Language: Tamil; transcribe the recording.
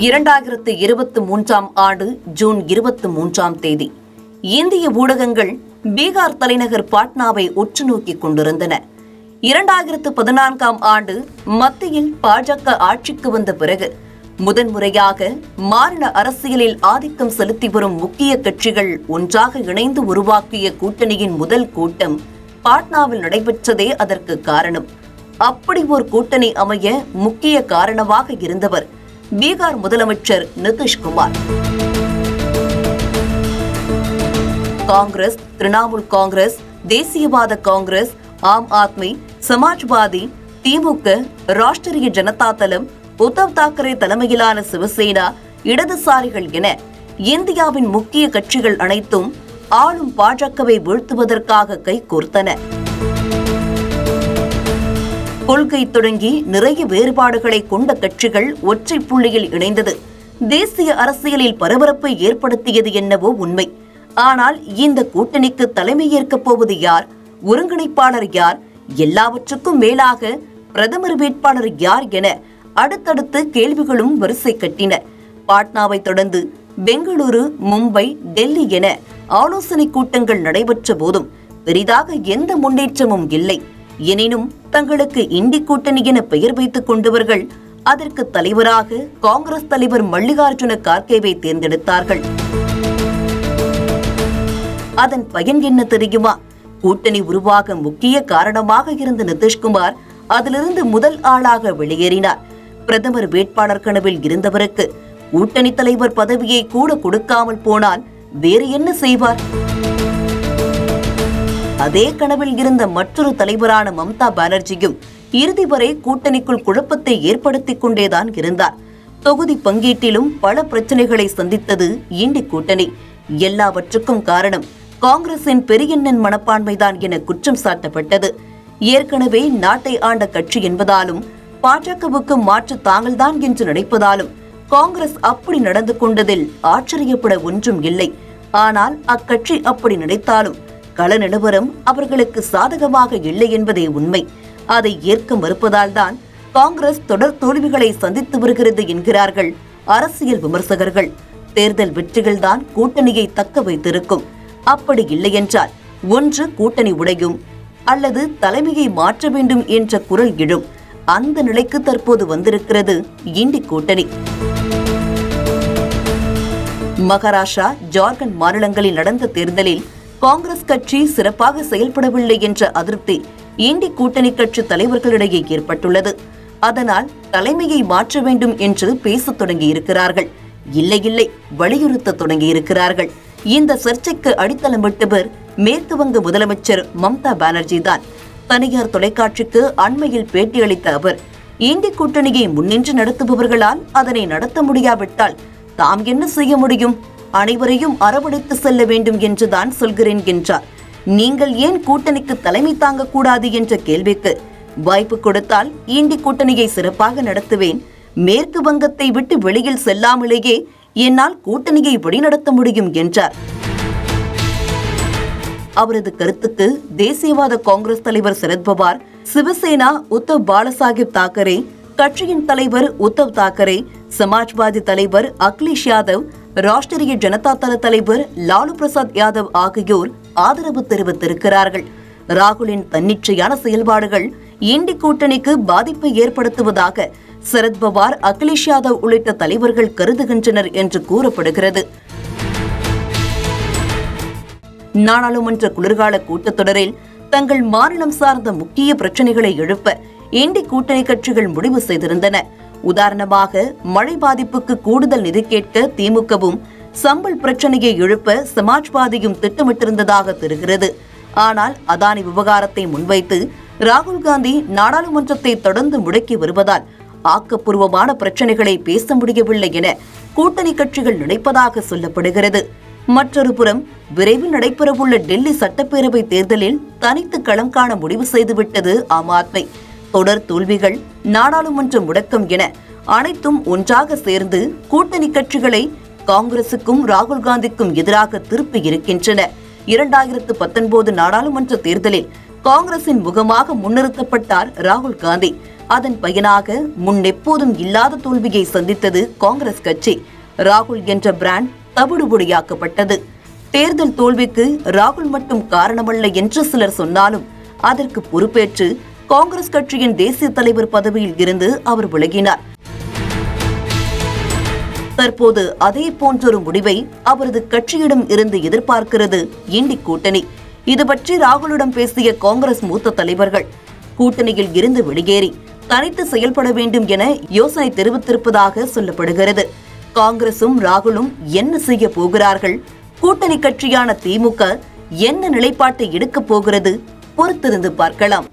2023 ஆண்டு ஜூன் 23 இந்திய ஊடகங்கள் பீகார் தலைநகர் பாட்னாவை உற்று நோக்கிக் கொண்டிருந்தன. 2014 ஆண்டு மத்தியில் பாஜக ஆட்சிக்கு வந்த பிறகு முதன்முறையாக மாநில அரசியலில் ஆதிக்கம் செலுத்தி வரும் முக்கிய கட்சிகள் ஒன்றாக இணைந்து உருவாக்கிய கூட்டணியின் முதல் கூட்டம் பாட்னாவில் நடைபெற்றதே அதற்கு காரணம். அப்படி ஒரு கூட்டணி அமைய முக்கிய காரணமாக இருந்தவர் பீகார் முதலமைச்சர் நிதிஷ்குமார். காங்கிரஸ், திரிணாமுல் காங்கிரஸ், தேசியவாத காங்கிரஸ், ஆம் ஆத்மி, சமாஜ்வாதி, திமுக, ராஷ்டிரிய ஜனதா தளம், உத்தவ் தாக்கரே தலைமையிலான சிவசேனா, இடதுசாரிகள் என இந்தியாவின் முக்கிய கட்சிகள் அனைத்தும் ஆளும் பாஜகவை வீழ்த்துவதற்காக கைகோர்த்தன. கொள்கை தொடங்கி நிறைய வேறுபாடுகளை கொண்ட கட்சிகள் ஒற்றை புள்ளியில் இணைந்தது தேசிய அரசியலில் பரபரப்பை ஏற்படுத்தியது என்னவோ உண்மை. ஆனால் இந்த கூட்டணிக்கு தலைமையேற்கப் போவது யார், ஒருங்கிணைப்பாளர் யார், எல்லாவற்றுக்கும் மேலாக பிரதமர் வேட்பாளர் யார் என அடுத்தடுத்து கேள்விகளும் வரிசை கட்டின. பாட்னாவை தொடர்ந்து பெங்களூரு, மும்பை, டெல்லி என ஆலோசனை கூட்டங்கள் நடைபெற்ற போதும் பெரிதாக எந்த முன்னேற்றமும் இல்லை. எனினும் தங்களுக்கு இண்டி கூட்டணி என பெயர் வைத்துக் கொண்டவர்கள் அதற்கு தலைவராக காங்கிரஸ் தலைவர் மல்லிகார்ஜுன கார்கேவை தேர்ந்தெடுத்தார்கள். அதன் பயன் என்ன தெரியுமா? கூட்டணி உருவாக முக்கிய காரணமாக இருந்த நிதிஷ்குமார் அதிலிருந்து முதல் ஆளாக வெளியேறினார். பிரதமர் வேட்பாளர் கனவில் இருந்தவருக்கு கூட்டணி தலைவர் பதவியை கூட கொடுக்காமல் போனால் வேறு என்ன செய்வார்? அதே கனவில் இருந்த மற்றொரு தலைவரான மம்தா பானர்ஜியும் இறுதி வரை கூட்டணிக்குள் குழப்பத்தை ஏற்படுத்திக் கொண்டேதான் இருந்தார். தொகுதி பங்கீட்டிலும் பல பிரச்சனைகளை சந்தித்தது இண்டி கூட்டணி. எல்லாவற்றுக்கும் காரணம் காங்கிரசின் பெரியண்ணன் மனப்பான்மைதான் என குற்றம் சாட்டப்பட்டது. ஏற்கனவே நாட்டை ஆண்ட கட்சி என்பதாலும் பாஜகவுக்கு மாற்று தாங்கள்தான் என்று நினைப்பதாலும் காங்கிரஸ் அப்படி நடந்து கொண்டதில் ஆச்சரியப்பட ஒன்றும் இல்லை. ஆனால் அக்கட்சி அப்படி நினைத்தாலும் கள நிலவரம் அவர்களுக்கு சாதகமாக இல்லை என்பதே உண்மை. அதை ஏற்க மறுப்பதால் தான் காங்கிரஸ் தொடர் தோல்விகளை சந்தித்து வருகிறது என்கிறார்கள் அரசியல் விமர்சகர்கள். தேர்தல் வெற்றிகள்தான் கூட்டணியை தக்க வைத்திருக்கும். அப்படி இல்லையென்றால் ஒன்று கூட்டணி உடையும் அல்லது தலைமையை மாற்ற வேண்டும் என்ற குரல் எழும். அந்த நிலைக்கு தற்போது வந்திருக்கிறது இண்டி கூட்டணி. மகாராஷ்டிரா, ஜார்க்கண்ட் மாநிலங்களில் நடந்த தேர்தலில் காங்கிரஸ் கட்சி சிறப்பாக செயல்படவில்லை என்ற அதிருப்தி இண்டி கூட்டணி கட்சி தலைவர்களிடையே ஏற்பட்டுள்ளது. அதனால் தலைமையை மாற்ற வேண்டும் என்று பேசத் தொடங்கியிருக்கிறார்கள். இல்லை வலியுறுத்த தொடங்கியிருக்கிறார்கள். இந்த சர்ச்சைக்கு அடித்தளமிட்டவர் மேற்கு வங்க முதலமைச்சர் மம்தா பானர்ஜி தான். தனியார் தொலைக்காட்சிக்கு அண்மையில் பேட்டியளித்த அவர், இண்டி கூட்டணியை முன்னின்று நடத்துபவர்களால் அதனை நடத்த முடியாவிட்டால் தாம் என்ன செய்ய முடியும்? அனைவரையும் அரவணைத்து செல்ல வேண்டும் என்றுதான் சொல்கிறேன் என்றார். நீங்கள் ஏன் கூட்டணிக்கு தலைமை தாங்கக்கூடாது என்ற கேள்விக்கு, வாய்ப்பு கொடுத்தால் இண்டி கூட்டணியை சிறப்பாக நடத்துவேன். மேற்கு வங்கத்தை விட்டு வெளியில் செல்லாமலேயே என்னால் கூட்டணியை வழிநடத்த முடியும் என்றார். அவரது கருத்துக்கு தேசியவாத காங்கிரஸ் தலைவர் சரத்பவார், சிவசேனா உத்தவ் பாலசாஹிப் தாக்கரே, கட்சியின் தலைவர் உத்தவ் தாக்கரே, சமாஜ்வாதி தலைவர் அகிலேஷ் யாதவ், ராஷ்டிரிய ஜனதா தள தலைவர் லாலு பிரசாத் யாதவ் ஆகியோர் ஆதரவு தெரிவித்திருக்கிறார்கள். ராகுலின் தன்னிச்சையான செயல்பாடுகள் இண்டி கூட்டணிக்கு பாதிப்பை ஏற்படுத்துவதாக சரத்பவார், அகிலேஷ் யாதவ் உள்ளிட்ட தலைவர்கள் கருதுகின்றனர் என்று கூறப்படுகிறது. நாடாளுமன்ற குளிர்கால கூட்டத்தொடரில் தங்கள் மாநிலம் சார்ந்த முக்கிய பிரச்சனைகளை எழுப்ப இண்டி கூட்டணி கட்சிகள் முடிவு செய்திருந்தன. உதாரணமாக, மழை பாதிப்புக்கு கூடுதல் நிதி கேட்க திமுகவும், சம்பள் பிரச்சனையை எழுப்ப சமாஜ்வாதியும் திட்டமிட்டிருந்ததாக தெரிகிறது. ஆனால் அதானி விவகாரத்தை முன்வைத்து ராகுல் காந்தி நாடாளுமன்றத்தை தொடர்ந்து முடக்கி வருவதால் ஆக்கப்பூர்வமான பிரச்சனைகளை பேச முடியவில்லை என கூட்டணி கட்சிகள் நினைப்பதாக சொல்லப்படுகிறது. மற்றொரு புறம், விரைவில் நடைபெறவுள்ள டெல்லி சட்டப்பேரவை தேர்தலில் தனித்து களம் காண முடிவு செய்துவிட்டது ஆம் ஆத்மி. தொடர் தோல்விகள், நாடாளுமன்ற முடக்கம் என அனைத்தும் ஒன்றாக சேர்ந்து கூட்டணி கட்சிகளை காங்கிரசுக்கும் ராகுல் காந்திக்கும் எதிராக திருப்பி இருக்கின்றன. 2019 நாடாளுமன்ற தேர்தலில் காங்கிரசின் முகமாக முன்னிறுத்தப்பட்டார் ராகுல் காந்தி. அதன் பயனாக முன்னெப்போதும் இல்லாத தோல்வியை சந்தித்தது காங்கிரஸ் கட்சி. ராகுல் என்ற பிராண்ட் தவிடுபொடியாக்கப்பட்டது. தேர்தல் தோல்விக்கு ராகுல் மட்டும் காரணமல்ல என்று சிலர் சொன்னாலும் அதற்கு பொறுப்பேற்று காங்கிரஸ் கட்சியின் தேசிய தலைவர் பதவியில் இருந்து அவர் விலகினார். தற்போது அதே போன்றொரு முடிவை அவரது கட்சியிடம் இருந்து எதிர்பார்க்கிறது இண்டி கூட்டணி. இது பற்றி ராகுலிடம் பேசிய காங்கிரஸ் மூத்த தலைவர்கள் கூட்டணியில் இருந்து வெளியேறி தனித்து செயல்பட வேண்டும் என யோசனை தெரிவித்திருப்பதாக சொல்லப்படுகிறது. காங்கிரசும் ராகுலும் என்ன செய்ய போகிறார்கள்? கூட்டணி கட்சியான திமுக என்ன நிலைப்பாட்டை எடுக்கப் போகிறது? பொறுத்திருந்து பார்க்கலாம்.